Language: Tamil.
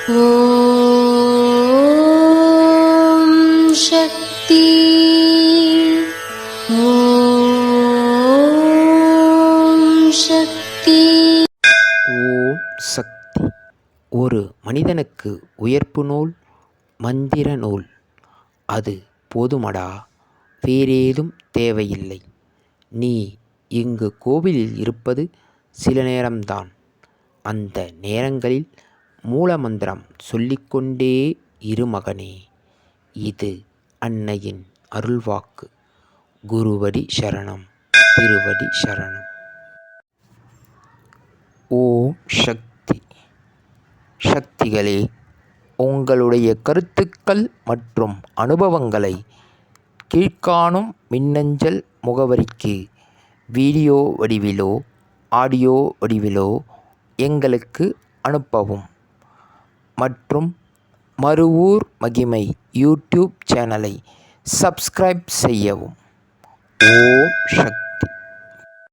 ஓம் சக்தி. ஓம் சக்தி. ஓம் சக்தி. ஒரு மனிதனுக்கு உயர்ப்பு நூல் மந்திர நூல். அது போதுமடா, வேறேதும் தேவையில்லை. நீ இங்கு கோவிலில் இருப்பது சில நேரம்தான். அந்த நேரங்களில் மூலமந்திரம் சொல்லிக்கொண்டே இரு மகனே. இது அன்னையின் அருள்வாக்கு. குருவடி சரணம், திருவடி சரணம். ஓம் சக்தி. சக்திகளே, உங்களுடைய கருத்துக்கள் மற்றும் அனுபவங்களை கீழ்காணும் மின்னஞ்சல் முகவரிக்கு வீடியோ வடிவிலோ ஆடியோ வடிவிலோ எங்களுக்கு அனுப்பவும். மற்றும் மறுவூர் மகிமை யூடியூப் சேனலை சப்ஸ்கிரைப் செய்யவும். ஓம் சக்தி.